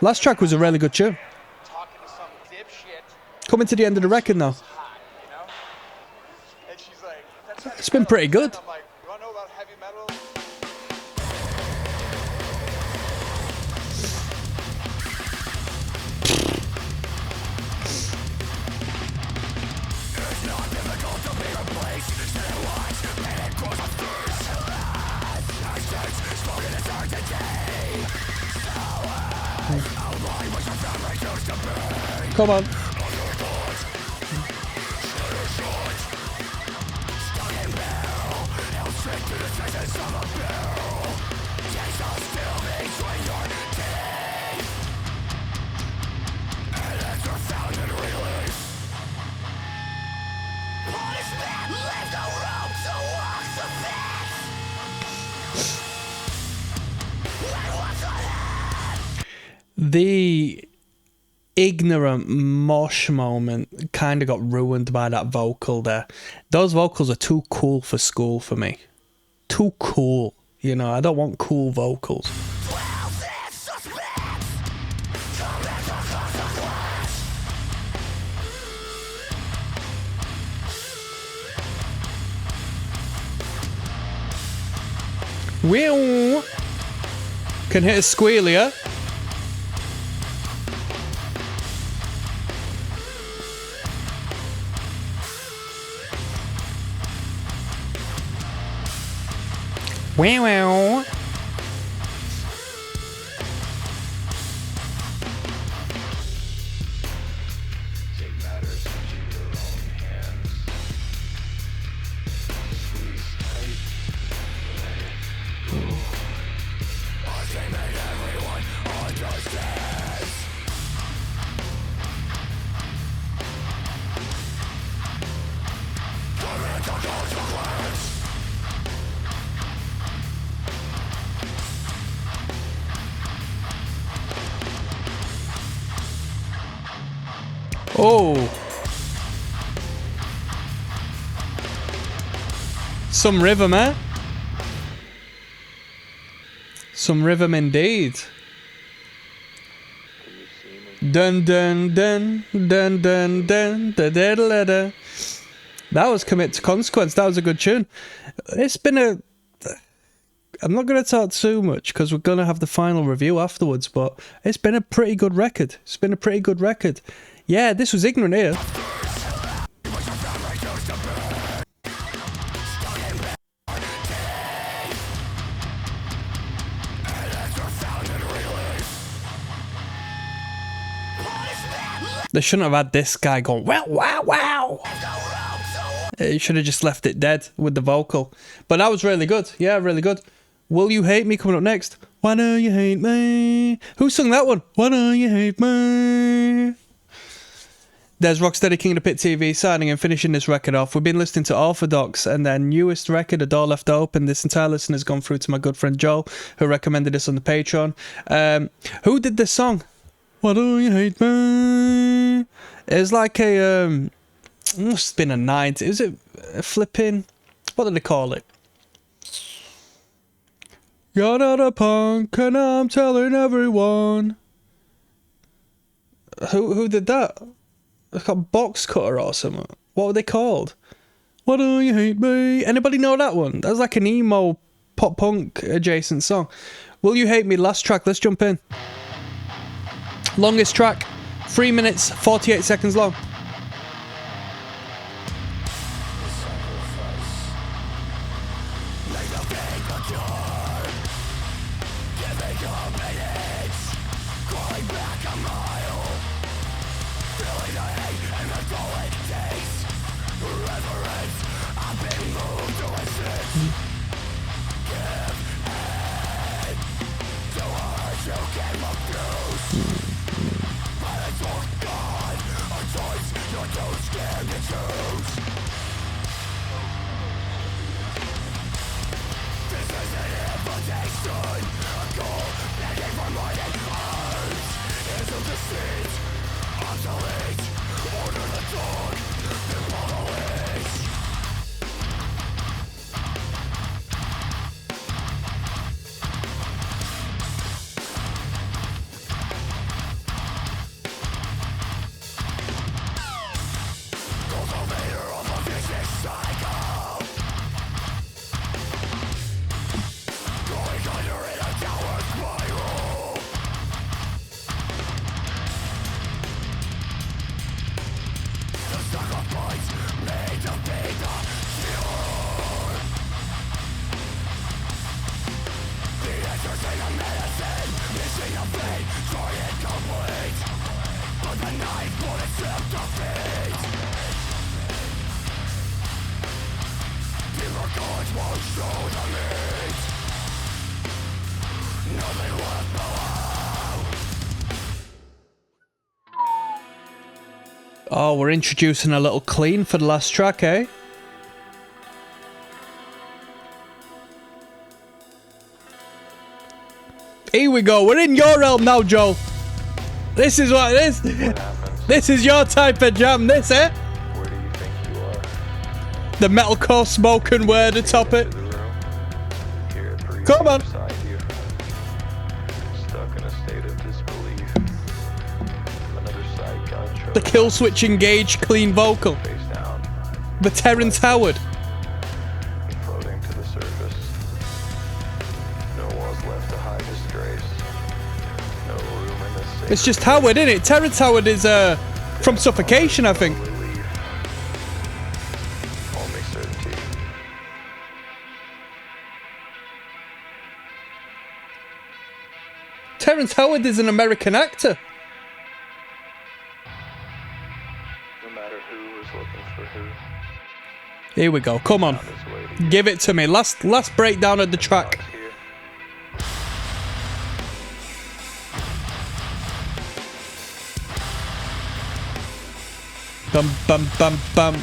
Last track was a really good tune. Coming to the end of the record now. It's been pretty good. Come on. The ignorant mosh moment kind of got ruined by that vocal there. Those vocals are too cool for school for me. Too cool. You know, I don't want cool vocals. Whew. Can hit a squealia. Wow. Take matters into your own hands. Squeeze tight. Let it go. I say that everyone understands. Commit to consequence. Oh. Some rhythm, eh? Some rhythm indeed. Dun dun dun dun dun dun da da da da. That was Commit to Consequence. That was a good tune. It's been a... I'm not going to talk too much because we're going to have the final review afterwards, but it's been a pretty good record. It's been a pretty good record. Yeah, this was Ignorant here. They shouldn't have had this guy going, wow, wow, wow. You should have just left it dead with the vocal. But that was really good. Yeah, really good. Will You Hate Me coming up next. Why do you hate me? Who sung that one? Why do you hate me? There's Rocksteady King of the Pit TV signing and finishing this record off. We've been listening to Orthodox and their newest record, A Door Left Open. This entire listen has gone through to my good friend Joel, who recommended this on the Patreon. Who did this song? Why do you hate me? It's like a... it must have been a 90s. Is it a flipping... What do they call it? You're not a punk and I'm telling everyone. Who did that? It's called Box Cutter or something. What were they called? Why do you hate me? Anybody know that one? That's like an emo pop punk adjacent song. Will You Hate Me? Last track. Let's jump in. Longest track. 3 minutes 48 seconds long. Oh, we're introducing a little clean for the last track, eh? Here we go. We're in your realm now, Joel. This is what it is. This is your type of jam, this, eh? Where do you think you are? The metalcore spoken word atop it. Come on. Stuck in a state of disbelief. Another side got choked. The kill switch engaged clean vocal. Face down. The Terrence Howard. Floating to the surface. No walls left to hide disgrace. No room in this safe It's just Howard, isn't it? Terrence Howard is from Suffocation, I think. relief. Only certainty. Terrence Howard is an American actor. No matter who is looking for who. Here we go. Come on. On his way to Give it to me. Last breakdown of the track. here. Bum bum bum bum.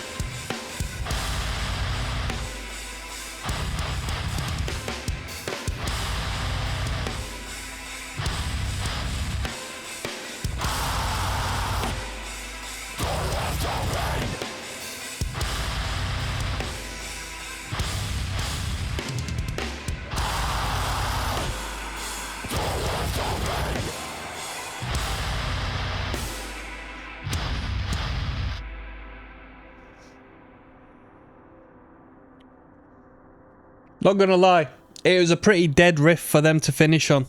Not gonna lie, it was a pretty dead riff for them to finish on.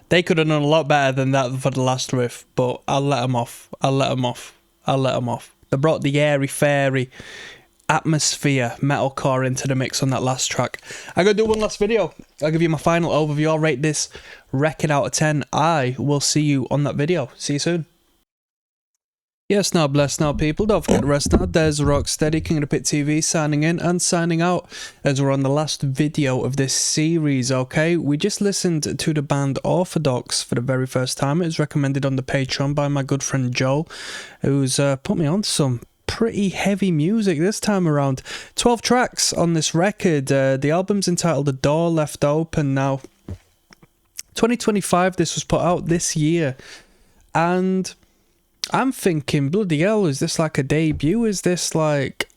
They could have done a lot better than that for the last riff, but I'll let them off. They brought the airy-fairy atmosphere metalcore into the mix on that last track. I'm going to do one last video. I'll give you my final overview. I'll rate this record out of 10. I will see you on that video. See you soon. Yes, now bless now people, don't forget the rest now. There's Rocksteady, King of the Pit TV, signing in and signing out as we're on the last video of this series, okay? We just listened to the band Orthodox for the very first time. It was recommended on the Patreon by my good friend Joel, who's put me on some pretty heavy music this time around. 12 tracks on this record. The album's entitled The Door Left Open. Now, 2025, this was put out this year, and I'm thinking, bloody hell, is this like a debut? Is this like...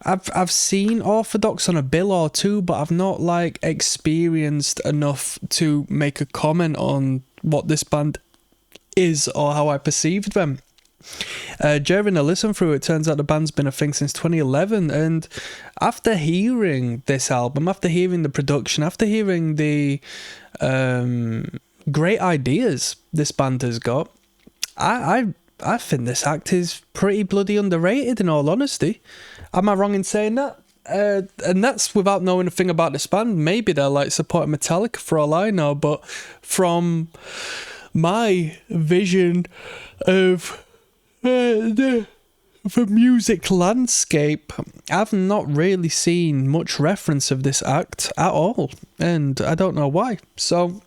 I've seen Orthodox on a bill or two, but I've not like experienced enough to make a comment on what this band is or how I perceived them. During a listen through, it turns out the band's been a thing since 2011, and after hearing this album, after hearing the production, after hearing the great ideas this band has got, I think this act is pretty bloody underrated, in all honesty. Am I wrong in saying that? And that's without knowing a thing about this band. Maybe they're like supporting Metallica for all I know, but from my vision of the music landscape, I've not really seen much reference of this act at all, and I don't know why. So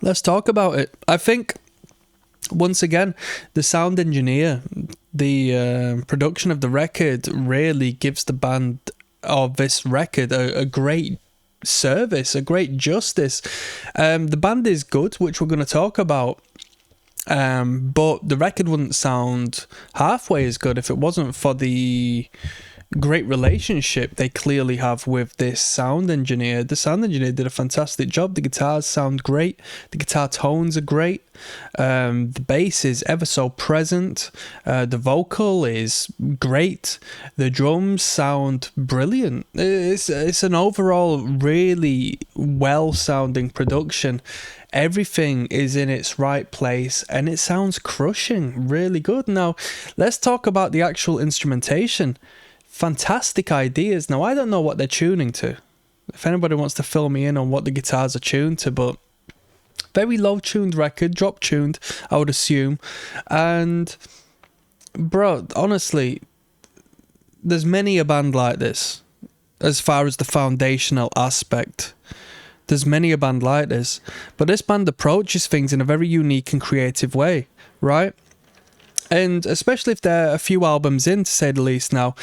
let's talk about it. I think, once again, the sound engineer, the production of the record really gives the band of this record a great service, a great justice. The band is good, which we're going to talk about, but the record wouldn't sound halfway as good if it wasn't for the great relationship they clearly have with this sound engineer. The sound engineer did a fantastic job. The guitars sound great. The guitar tones are great. The bass is ever so present. The vocal is great. The drums sound brilliant. It's an overall really well-sounding production. Everything is in its right place and it sounds crushing, really good. Now, let's talk about the actual instrumentation. Fantastic ideas. Now, I don't know what they're tuning to. If anybody wants to fill me in on what the guitars are tuned to, but very low tuned record, drop tuned, I would assume. And bro, honestly, there's many a band like this as far as the foundational aspect. There's many a band like this, but this band approaches things in a very unique and creative way, right? And especially if they're a few albums in, to say the least now,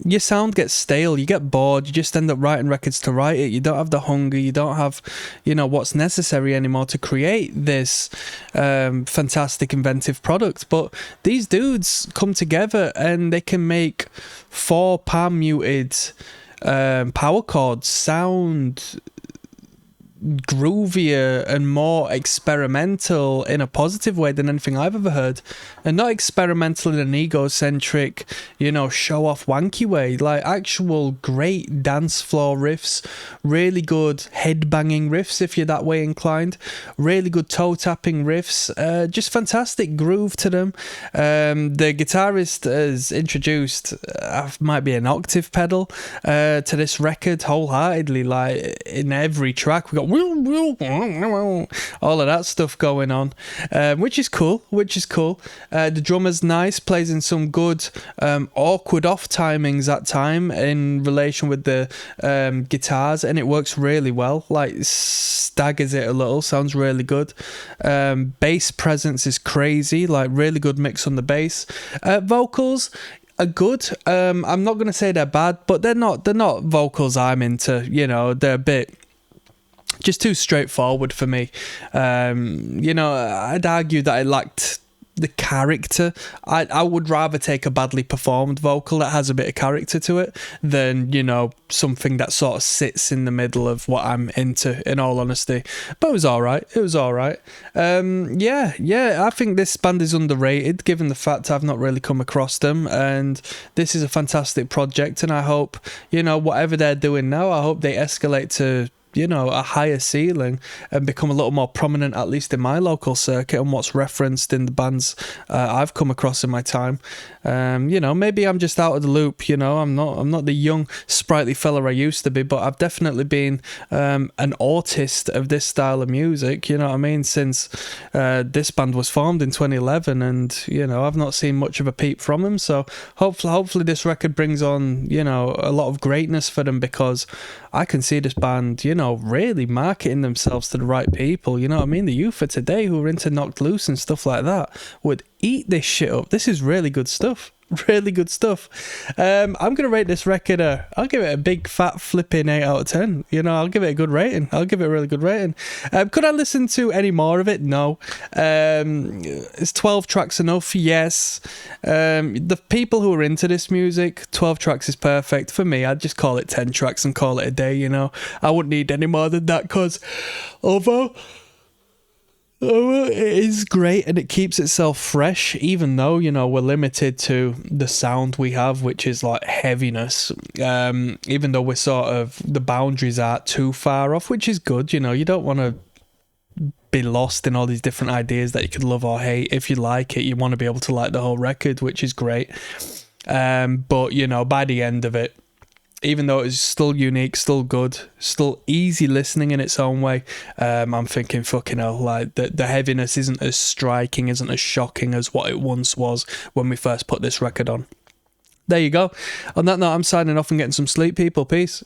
your sound gets stale, you get bored, you just end up writing records to write it. You don't have the hunger, you don't have, what's necessary anymore to create this fantastic, inventive product. But these dudes come together and they can make 4 palm-muted power chords sound groovier and more experimental in a positive way than anything I've ever heard, and not experimental in an egocentric, show off wanky way. Like actual great dance floor riffs, really good head banging riffs if you're that way inclined, really good toe tapping riffs, just fantastic groove to them. The guitarist has introduced might be an octave pedal to this record wholeheartedly. Like in every track we got all of that stuff going on, which is cool. The drummer's nice, plays in some good awkward off timings at time in relation with the guitars, and it works really well. Like staggers it a little, sounds really good. Bass presence is crazy, like really good mix on the bass. Vocals are good. I'm not gonna say they're bad, but they're not vocals I'm into. They're a bit just too straightforward for me. I'd argue that it lacked the character. I would rather take a badly performed vocal that has a bit of character to it than, you know, something that sort of sits in the middle of what I'm into, in all honesty. But it was alright. Yeah, I think this band is underrated given the fact I've not really come across them, and this is a fantastic project, and I hope, you know, whatever they're doing now, I hope they escalate to, you know, a higher ceiling and become a little more prominent, at least in my local circuit, and what's referenced in the bands I've come across in my time. You know, maybe I'm just out of the loop, you know, I'm not the young sprightly fella I used to be, but I've definitely been an autist of this style of music, you know what I mean, since this band was formed in 2011, and, you know, I've not seen much of a peep from them, so hopefully this record brings on, you know, a lot of greatness for them, because I can see this band, you know, really marketing themselves to the right people, you know what I mean? The youth of today who are into Knocked Loose and stuff like that would eat this shit up. This is really good stuff. Really good stuff. I'm going to rate this record, I'll give it a big fat flipping 8 out of 10. You know, I'll give it a good rating. I'll give it a really good rating. Could I listen to any more of it? No. Is 12 tracks enough? Yes. The people who are into this music, 12 tracks is perfect. For me, I'd just call it 10 tracks and call it a day, you know. I wouldn't need any more than that, because although it is great and it keeps itself fresh, even though, you know, we're limited to the sound we have, which is like heaviness, even though we're sort of, the boundaries aren't too far off, which is good, you know. You don't want to be lost in all these different ideas that you could love or hate. If you like it, you want to be able to like the whole record, which is great. But, you know, by the end of it, even though it's still unique, still good, still easy listening in its own way, I'm thinking, fucking hell, like the heaviness isn't as striking, isn't as shocking as what it once was when we first put this record on. There you go. On that note, I'm signing off and getting some sleep, people. Peace.